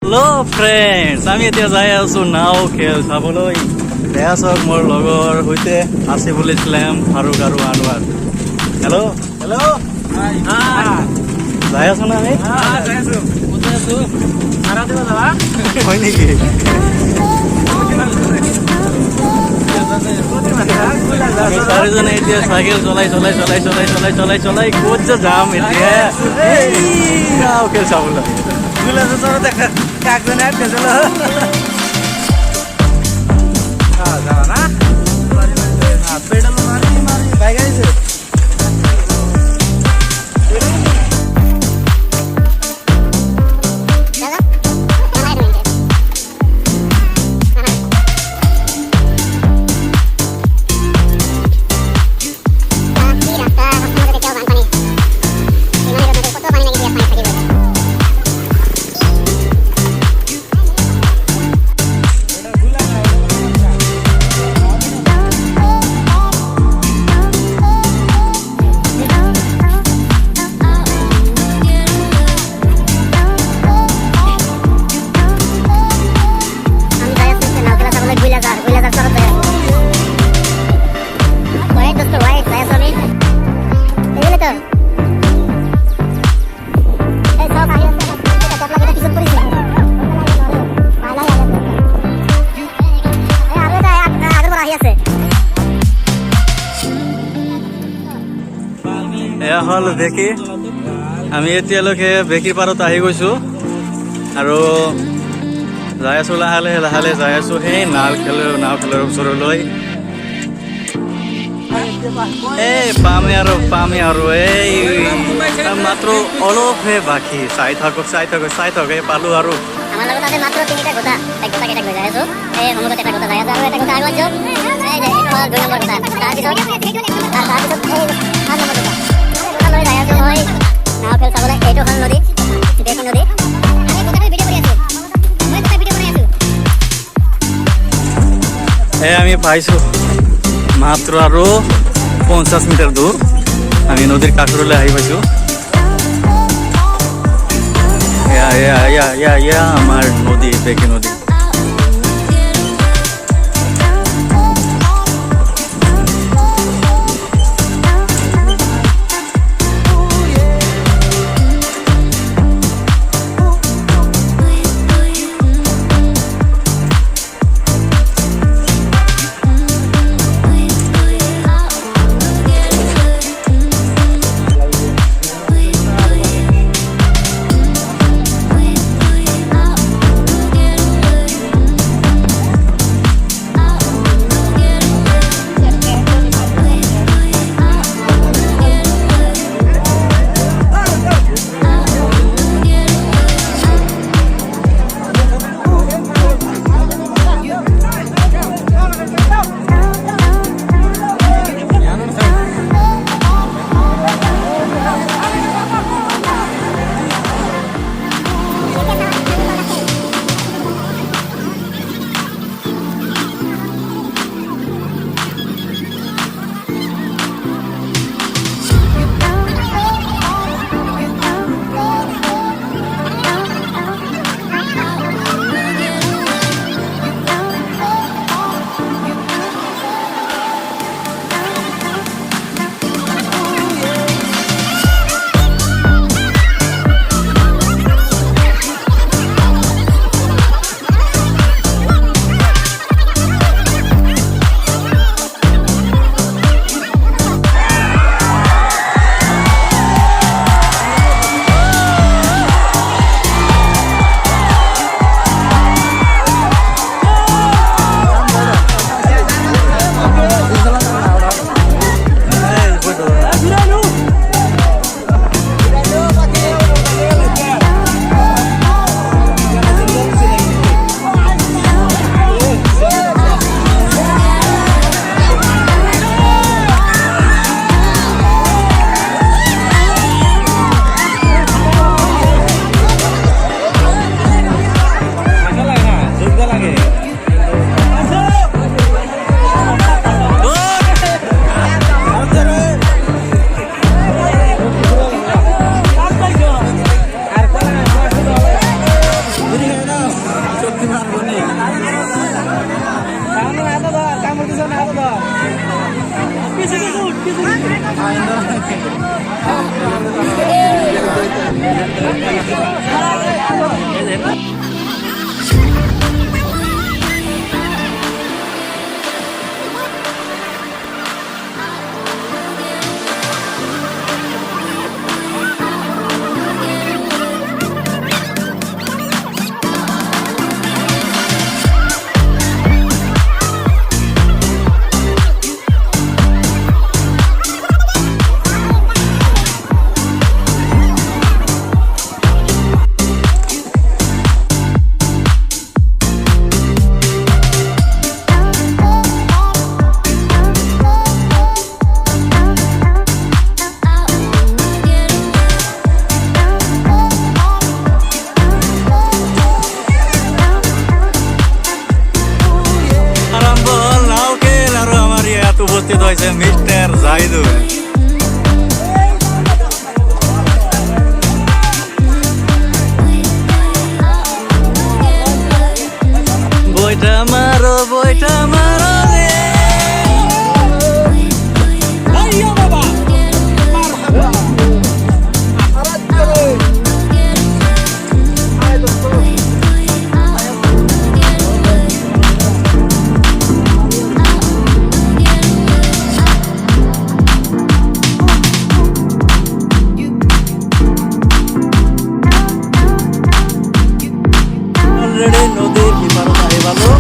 Hello' friends, আমি এতিয়া যাই আছোঁ নাও খেল চাবলৈ। বেয়া চাওক মোৰ লগৰ সৈতে আছে বুলি শ্লেম ফাৰুক আৰু আনোৱাৰ। হেল্ল' হেল্ল' যাই আছো না আমি হয় নেকি? আমি চাৰিজনে এতিয়া চাইকেল চলাই চলাই চলাই চলাই চলাই চলাই চলাই ক'ত যে যাম এতিয়া নাও খেল চাবলৈ। এয়া হ'ল বেকী। আমি এতিয়ালৈকে বেকীৰ পাৰত আহি গৈছোঁ আৰু যাই আছোঁ লাহে লাহে যাই আছোঁ সেই নাও খেলৰ ওচৰলৈ। এই পামেই আৰু এই মাত্ৰ অলপহে বাকী। চাই থাকক এই পালোঁ আৰু আমাৰ লগত আছে মাত্ৰ তিনিটা গোটা কেইটা গৈ যাই আছো। এই সন্মুখত এটা গোটা যাই আছে আৰু এটা গোটা আগত যাওক। এই যে এইটো হ'ল 2 নম্বৰ গোটা। তাৰপিছত এই 3 নম্বৰ গোটা লৈ যাই আছো মই নাও খেল চাবলৈ। এইটো হ'ল নদী, দেখি নদী। আমি গোটাটো ভিডিঅ' কৰি আছো, মই গোটা ভিডিঅ' বনাই আছো। আমি পাইছোঁ মাত্ৰ আৰু 50 মিটাৰ দূৰ। আমি নদীৰ কাষৰলৈ আহি পাইছোঁ। এয়া আমাৰ নদী, বেকী নদী। উপস্থিত হয়েছে মিস্টার জাহিদুল। বইটা মারো রে। অলরেডি নদীর বিপারতা হয়ে গেল।